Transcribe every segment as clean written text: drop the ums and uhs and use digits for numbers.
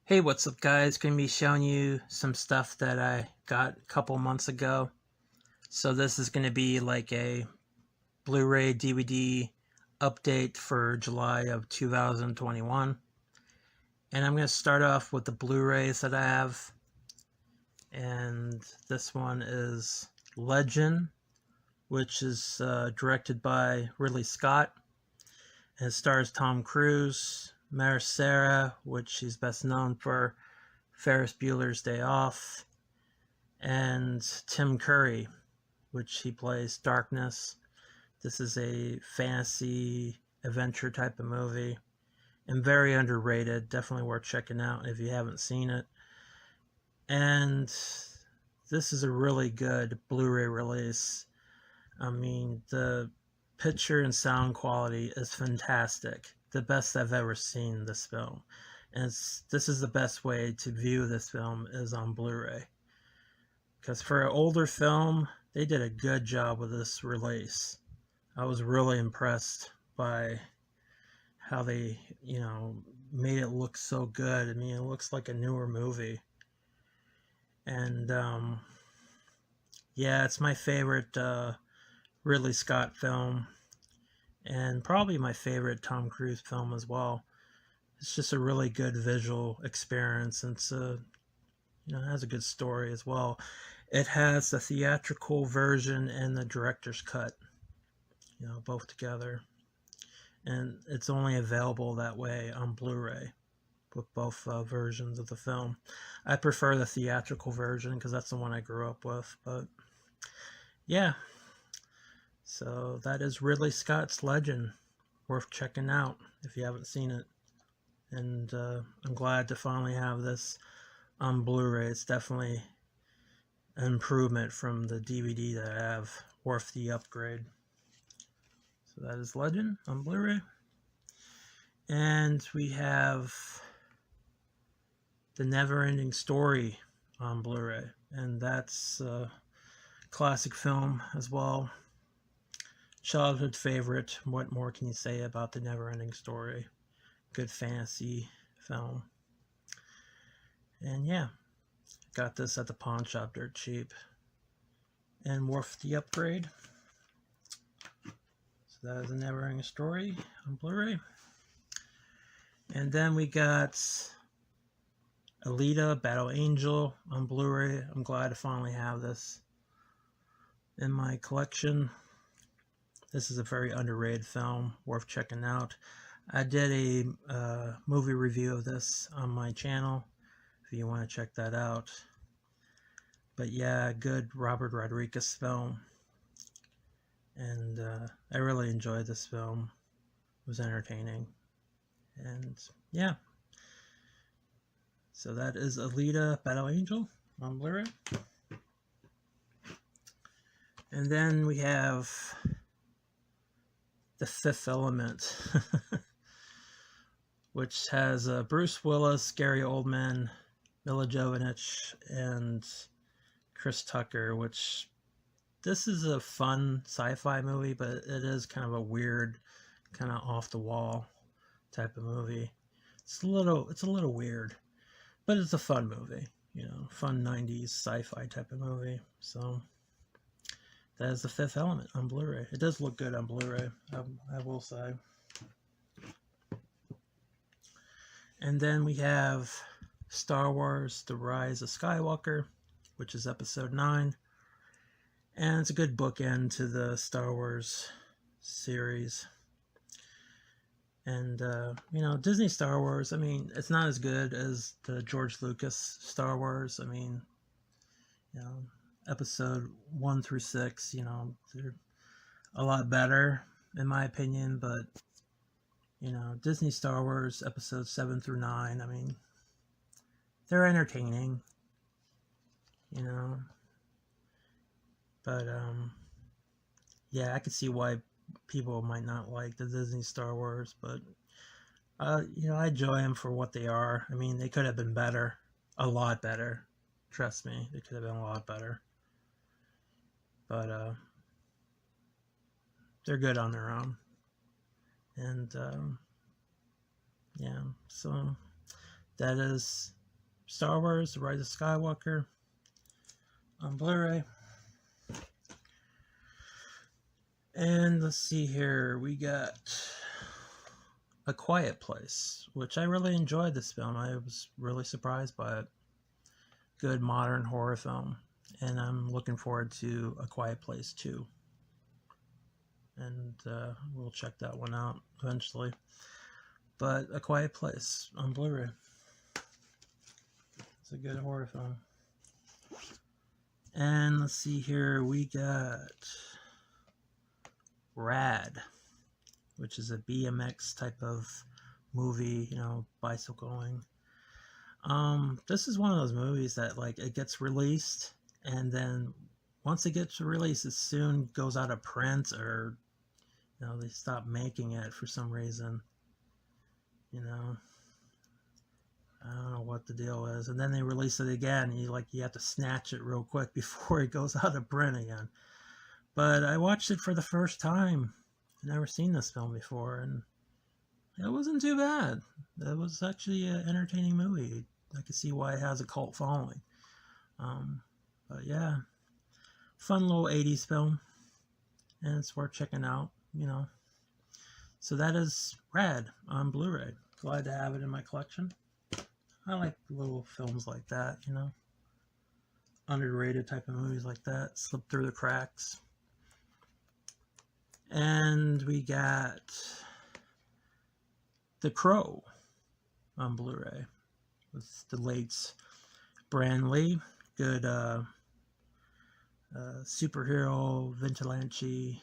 Hey, what's up guys? Going to be showing you some stuff that I got a couple months ago. So this is going to be like a Blu-ray DVD update for July of 2021. And I'm going to start off with the Blu-rays that I have. And this one is Legend, which is directed by Ridley Scott. And it stars Tom Cruise, Sarah, which she's best known for Ferris Bueller's Day Off, and Tim Curry, which he plays Darkness. This is a fantasy adventure type of movie and very underrated. Definitely worth checking out if you haven't seen it. And this is a really good Blu-ray release. I mean, the picture and sound quality is fantastic. The best I've ever seen this film. And this is the best way to view this film is on Blu-ray. Because for an older film, they did a good job with this release. I was really impressed by how they, made it look so good. I mean, it looks like a newer movie. And, yeah, it's my favorite Ridley Scott film. And probably my favorite Tom Cruise film as well. It's just a really good visual experience, and it's it has a good story as well. It has the theatrical version and the director's cut, both together, and it's only available that way on Blu-ray with both versions of the film. I prefer the theatrical version because that's the one I grew up with, but yeah. So that is Ridley Scott's Legend. Worth checking out if you haven't seen it. And I'm glad to finally have this on Blu-ray. It's definitely an improvement from the DVD that I have. Worth the upgrade. So that is Legend on Blu-ray. And we have The Never-Ending Story on Blu-ray. And that's a classic film as well. Childhood favorite. What more can you say about The Never-Ending Story? Good fantasy film. And yeah, got this at the pawn shop dirt cheap. And worth the upgrade. So that is A Never-Ending Story on Blu-ray. And then we got Alita Battle Angel on Blu-ray. I'm glad to finally have this in my collection. This is a very underrated film, worth checking out. I did a movie review of this on my channel, if you want to check that out. But yeah, good Robert Rodriguez film. And I really enjoyed this film. It was entertaining. And yeah. So that is Alita Battle Angel on Blu-ray. And then we have The Fifth Element, which has Bruce Willis, Gary Oldman, Mila Jovovich, and Chris Tucker, which this is a fun sci-fi movie, but it is kind of a weird, kind of off-the-wall type of movie. It's a little weird, but it's a fun movie, fun 90s sci-fi type of movie. So that is The Fifth Element on Blu-ray. It does look good on Blu-ray, I will say. And then we have Star Wars The Rise of Skywalker, which is episode 9. And it's a good bookend to the Star Wars series. And, Disney Star Wars, I mean, it's not as good as the George Lucas Star Wars. I mean, episode 1 through 6, they're a lot better, in my opinion, but Disney Star Wars episodes 7 through 9, I mean, they're entertaining, but yeah, I could see why people might not like the Disney Star Wars, but I enjoy them for what they are. I mean, they could have been better, a lot better. Trust me, they could have been a lot better, but they're good on their own. And yeah, so that is Star Wars: The Rise of Skywalker on Blu-ray. And let's see here, we got A Quiet Place, which I really enjoyed this film. I was really surprised by it. Good modern horror film. And I'm looking forward to A Quiet Place 2. And we'll check that one out eventually. But A Quiet Place on Blu-ray. It's a good horror film. And let's see here, we got Rad, which is a BMX type of movie, you know, bicycling. This is one of those movies that, like, it gets released, and then once it gets released, it soon goes out of print, or, you know, they stop making it for some reason. You know, I don't know what the deal is. And then they release it again, and you have to snatch it real quick before it goes out of print again. But I watched it for the first time. I've never seen this film before, and it wasn't too bad. It was actually an entertaining movie. I can see why it has a cult following. But yeah, fun little 80s film, and it's worth checking out, you know. So that is Rad on Blu-ray. Glad to have it in my collection. I like little films like that, you know. Underrated type of movies like that, slip through the cracks. And we got The Crow on Blu-ray with the late Brand Lee. Good superhero vigilante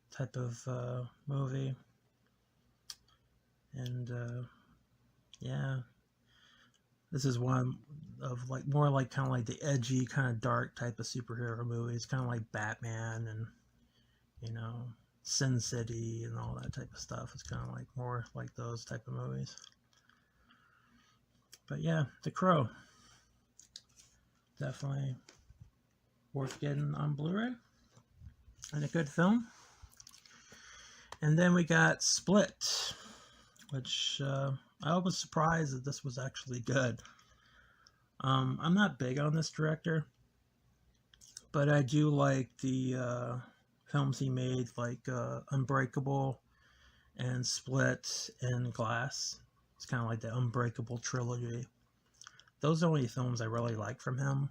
type of movie. And yeah, this is one of, like, more like kind of like the edgy, kind of dark type of superhero movies, kind of like Batman and, you know, Sin City and all that type of stuff. It's kind of like more like those type of movies. But yeah, The Crow, definitely worth getting on Blu-ray, and a good film. And then we got Split, which I was surprised that this was actually good. I'm not big on this director, but I do like the films he made, like Unbreakable and Split and Glass. It's kind of like the Unbreakable trilogy. Those are the only films I really like from him,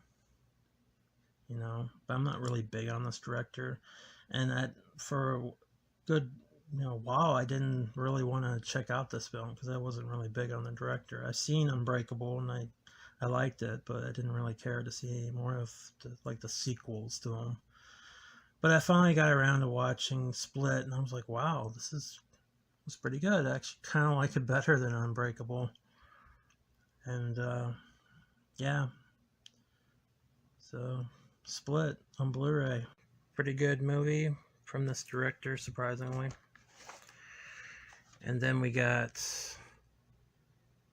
you know. But I'm not really big on this director, and for a good, you know, while I didn't really want to check out this film because I wasn't really big on the director. I've seen Unbreakable and I liked it, but I didn't really care to see more of the sequels to them. But I finally got around to watching Split, and I was like, wow, this was pretty good. I actually kind of like it better than Unbreakable. And yeah, so Split on Blu-ray. Pretty good movie from this director, surprisingly. And then we got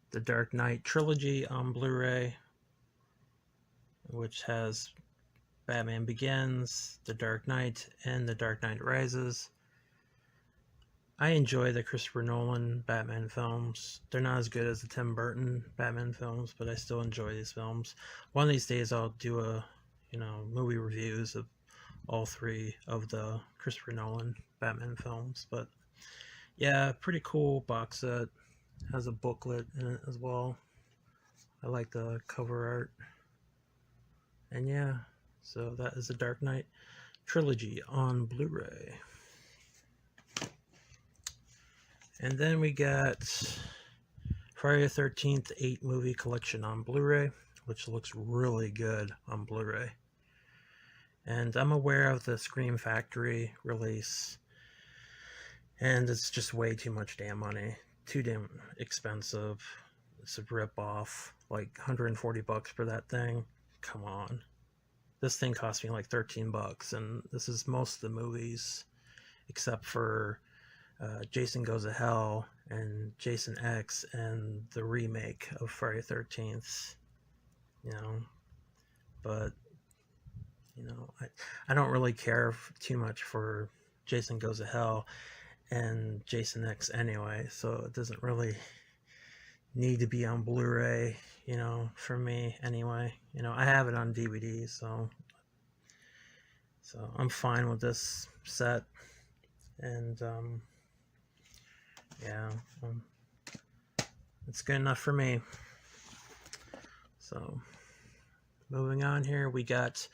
the Dark Knight trilogy on Blu-ray, which has Batman Begins, The Dark Knight, and The Dark Knight Rises. I enjoy the Christopher Nolan Batman films. They're not as good as the Tim Burton Batman films, but I still enjoy these films. One of these days I'll do movie reviews of all three of the Christopher Nolan Batman films. But yeah, pretty cool box set. Has a booklet in it as well. I like the cover art. And yeah, so that is the Dark Knight trilogy on Blu-ray. And then we got Friday the 13th 8 movie collection on Blu-ray, which looks really good on Blu-ray. And I'm aware of the Scream Factory release, and it's just way too much damn money. Too damn expensive. It's a rip-off. Like $140 for that thing. Come on. This thing cost me like $13, and this is most of the movies, except for Jason Goes to Hell and Jason X and the remake of Friday the 13th, you know. But, you know, I don't really care too much for Jason Goes to Hell and Jason X anyway, so it doesn't really need to be on Blu-ray. you know, for me anyway. You know, I have it on DVD, so I'm fine with this set. And yeah, it's good enough for me. So moving on here, we got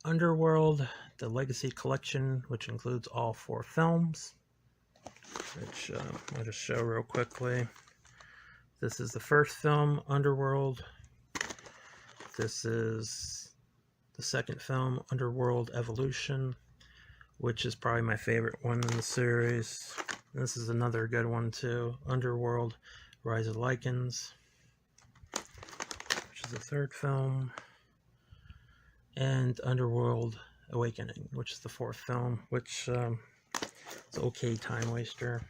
Underworld, the Legacy Collection, which includes all 4 films, which I'll just show real quickly. This is the first film, Underworld. This is the second film, Underworld Evolution, which is probably my favorite one in the series. This is another good one too, Underworld Rise of Lycans, which is the third film, and Underworld Awakening, which is the 4th film, which it's okay time waster,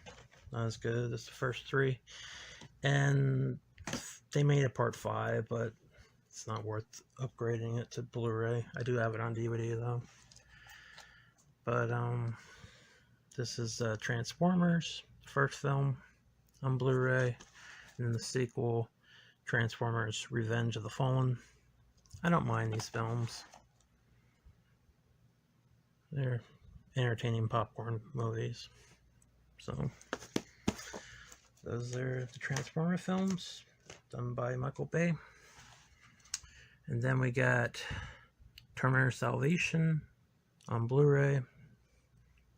not as good as the first 3. And they made a part 5, but it's not worth upgrading it to Blu-ray. I do have it on DVD though. But this is Transformers, first film on Blu-ray, and then the sequel, Transformers Revenge of the Fallen. I don't mind these films. They're entertaining popcorn movies. So those are the Transformer films done by Michael Bay. And then we got Terminator Salvation on Blu-ray.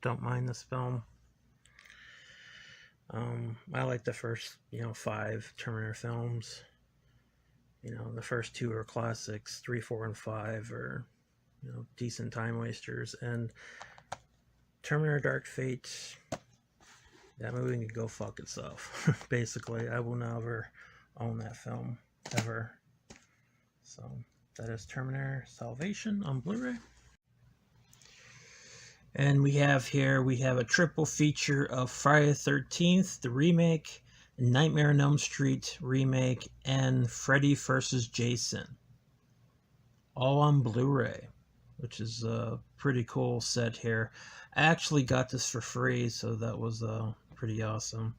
Don't mind this film. I like the first, 5 Terminator films. The first 2 are classics. 3, 4, and 5 are, decent time wasters. And Terminator Dark Fate, that movie can go fuck itself. Basically, I will never own that film, ever. So, that is Terminator Salvation on Blu-ray. And we have a triple feature of Friday the 13th, the remake, Nightmare on Elm Street remake, and Freddy vs. Jason. All on Blu-ray, which is a pretty cool set here. I actually got this for free, so that was pretty awesome.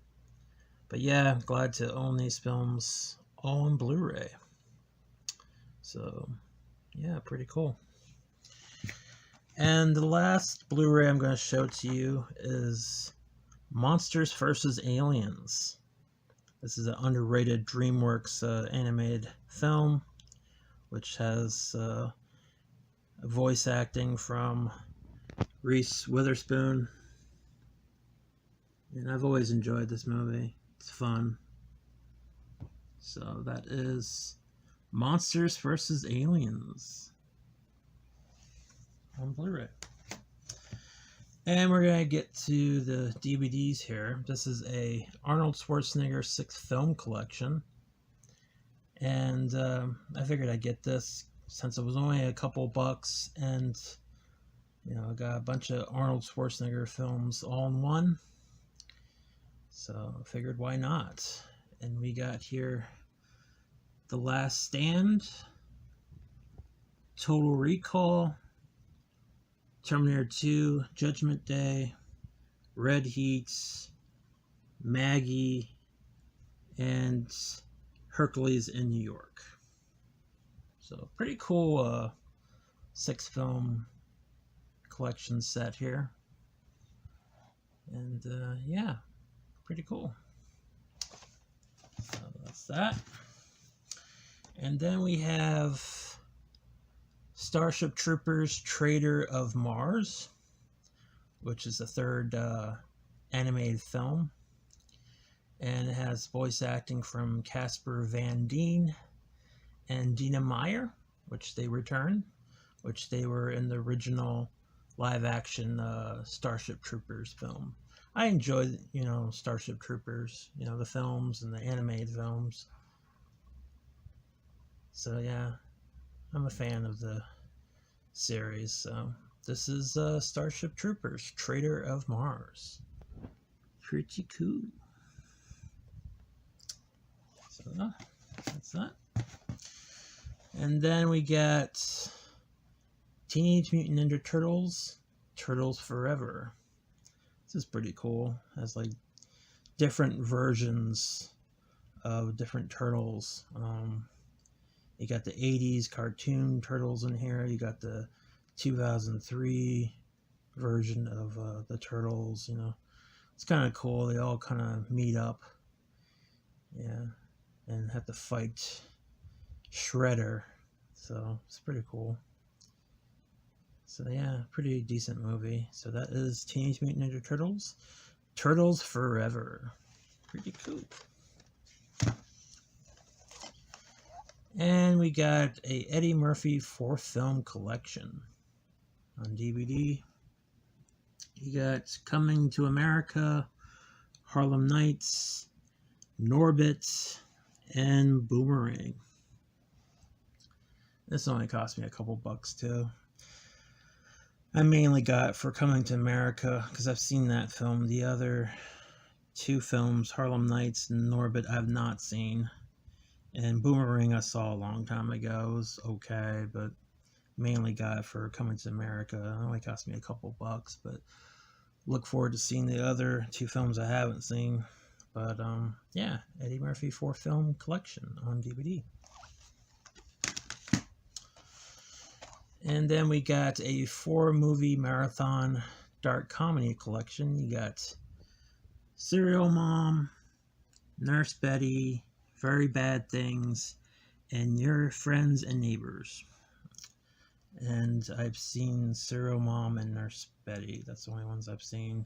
But yeah, glad to own these films all on Blu-ray. So, yeah, pretty cool. And the last Blu-ray I'm going to show to you is Monsters vs. Aliens. This is an underrated DreamWorks animated film, which has voice acting from Reese Witherspoon. And I've always enjoyed this movie. It's fun. So that is Monsters vs. Aliens on Blu-ray. And we're going to get to the DVDs here. This is a Arnold Schwarzenegger 6 film collection. And I figured I'd get this since it was only a couple bucks. And, I got a bunch of Arnold Schwarzenegger films all in one. So I figured, why not? And we got here The Last Stand, Total Recall, Terminator 2, Judgment Day, Red Heat, Maggie, and Hercules in New York. So pretty cool 6 film collection set here. And yeah, pretty cool. So that's that. And then we have Starship Troopers Traitor of Mars, which is the 3rd animated film. And it has voice acting from Casper Van Dien and Dina Meyer, which they returned, which they were in the original live-action Starship Troopers film. I enjoyed, Starship Troopers, the films and the animated films. So yeah, I'm a fan of the series. So this is Starship Troopers, Traitor of Mars. Pretty cool. So that's that. And then we got Teenage Mutant Ninja Turtles, Turtles Forever. This is pretty cool. It has like different versions of different turtles. You got the 80s cartoon turtles in here. You got the 2003 version of the turtles, you know. It's kind of cool. They all kind of meet up. Yeah. And have to fight Shredder. So it's pretty cool. So yeah, pretty decent movie. So that is Teenage Mutant Ninja Turtles. Turtles Forever. Pretty cool. And we got a Eddie Murphy 4 film collection on DVD. You got Coming to America, Harlem Nights, Norbit, and Boomerang. This only cost me a couple bucks too. I mainly got it for Coming to America because I've seen that film. The other 2 films, Harlem Nights and Norbit, I've not seen. And Boomerang I saw a long time ago. It was okay, but mainly got it for Coming to America. It only cost me a couple bucks, but look forward to seeing the other 2 films I haven't seen. But yeah, Eddie Murphy 4 film collection on DVD. And then we got a 4 movie marathon dark comedy collection. You got Serial Mom, Nurse Betty, Very Bad Things, and Your Friends and Neighbors. And I've seen Serial Mom and Nurse Betty. That's the only ones I've seen.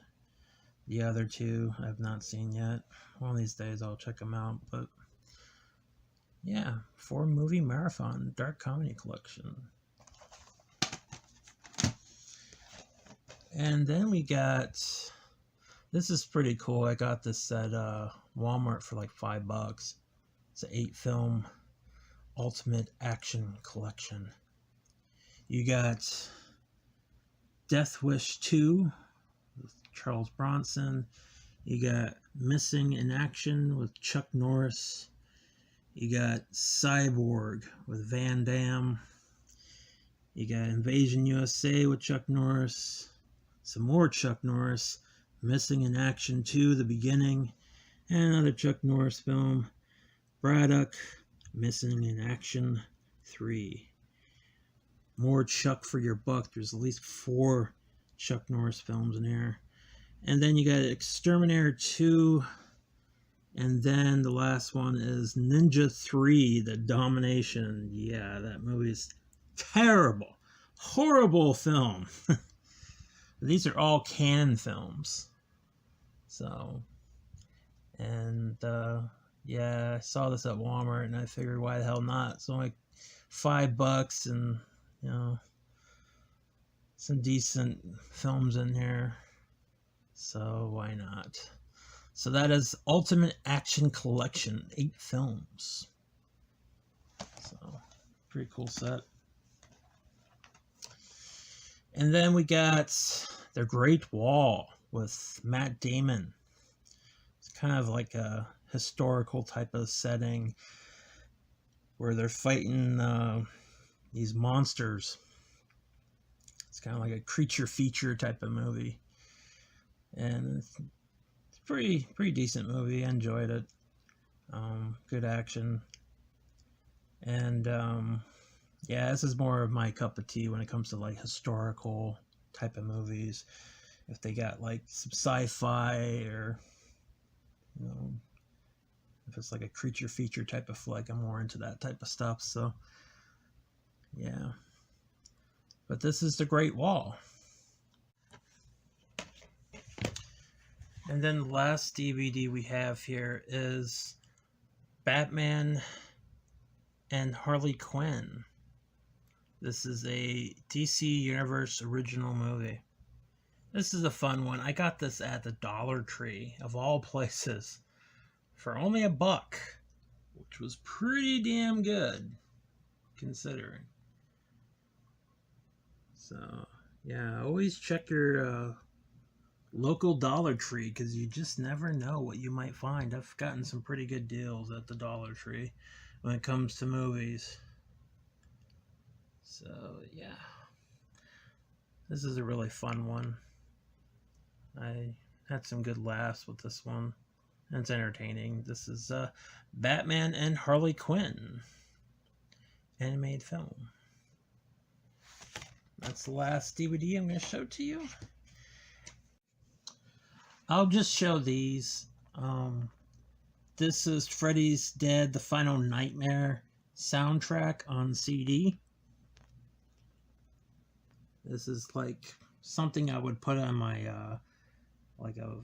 The other 2 I've not seen yet. One of these days I'll check them out. But yeah, 4 movie marathon dark comedy collection. And then we got, this is pretty cool. I got this at Walmart for like $5. It's an 8 film ultimate action collection. You got Death Wish 2 with Charles Bronson. You got Missing in Action with Chuck Norris. You got Cyborg with Van Damme. You got Invasion USA with Chuck Norris. Some more Chuck Norris. Missing in Action 2, The Beginning. And another Chuck Norris film. Braddock, Missing in Action 3. More Chuck for your buck. There's at least 4 Chuck Norris films in here. And then you got Exterminator 2. And then the last one is Ninja 3, The Domination. Yeah, that movie's terrible. Horrible film. These are all canon films. So, and yeah, I saw this at Walmart and I figured why the hell not. It's only $5 and, you know, some decent films in here. So why not? So that is Ultimate Action Collection, 8 films. So, pretty cool set. And then we got The Great Wall with Matt Damon. It's kind of like a historical type of setting where they're fighting these monsters. It's kind of like a creature feature type of movie. And it's pretty decent movie. I enjoyed it. Good action. And yeah, this is more of my cup of tea when it comes to like historical type of movies. If they got like some sci-fi or, you know, if it's like a creature feature type of flick, I'm more into that type of stuff. So yeah, but this is The Great Wall. And then the last DVD we have here is Batman and Harley Quinn. This is a DC Universe original movie. This is a fun one. I got this at the Dollar Tree, of all places, for only $1, which was pretty damn good, considering. So, yeah, always check your local Dollar Tree, because you just never know what you might find. I've gotten some pretty good deals at the Dollar Tree when it comes to movies. So, yeah. This is a really fun one. I had some good laughs with this one. And it's entertaining. This is Batman and Harley Quinn. animated film. That's the last DVD I'm going to show to you. I'll just show these. This is Freddy's Dead: The Final Nightmare soundtrack on CD. This is like something I would put on my like a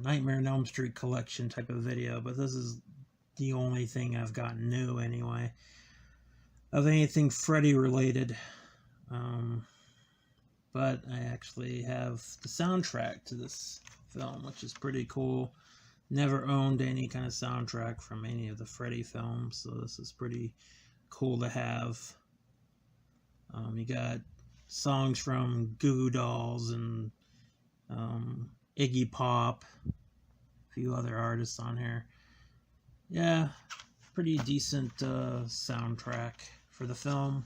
Nightmare on Elm Street collection type of video, but this is the only thing I've gotten new anyway of anything Freddy related. But I actually have the soundtrack to this film, which is pretty cool. Never owned any kind of soundtrack from any of the Freddy films, so this is pretty cool to have. You got songs from Goo Goo Dolls and Iggy Pop, a few other artists on here. Yeah, pretty decent soundtrack for the film.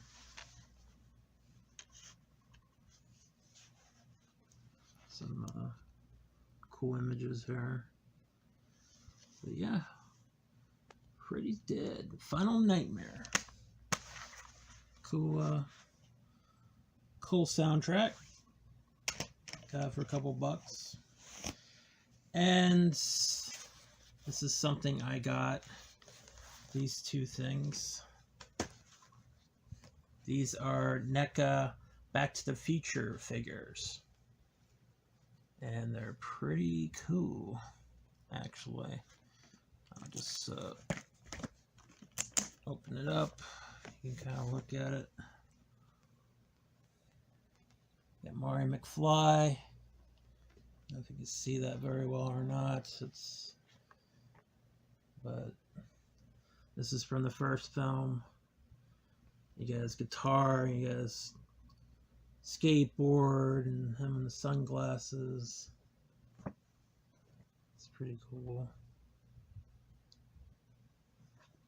Some cool images here. But yeah, Freddy's Dead: Final Nightmare. Cool, cool soundtrack. Got it for a couple bucks. And this is something I got. These two things. These are NECA Back to the Future figures. And they're pretty cool, actually. I'll just open it up. You can kind of look at it. Got Marty McFly. I don't know if you can see that very well or not. But this is from the first film. You got his guitar, you got his skateboard, and him in the sunglasses. It's pretty cool.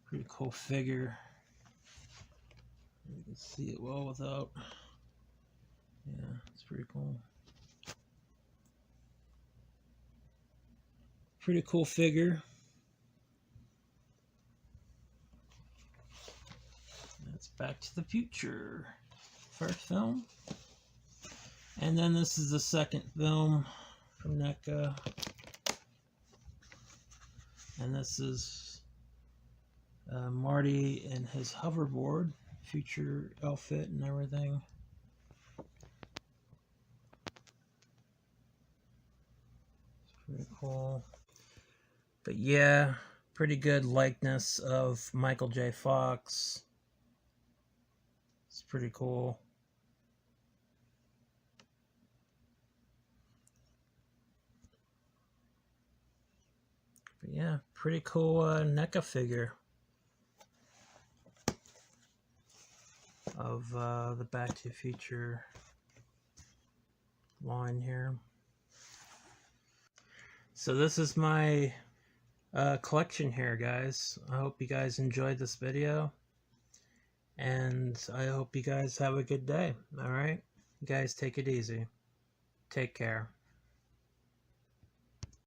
Pretty cool figure. You can see it well without. Yeah, it's pretty cool. Pretty cool figure. That's Back to the Future. First film. And then this is the second film from NECA. And this is Marty and his hoverboard, future outfit and everything. It's pretty cool. But yeah, pretty good likeness of Michael J. Fox. It's pretty cool. But yeah, pretty cool NECA figure of the Back to the Future line here. So this is my collection here, guys. I hope you guys enjoyed this video, and I hope you guys have a good day. All right, you guys take it easy. Take care.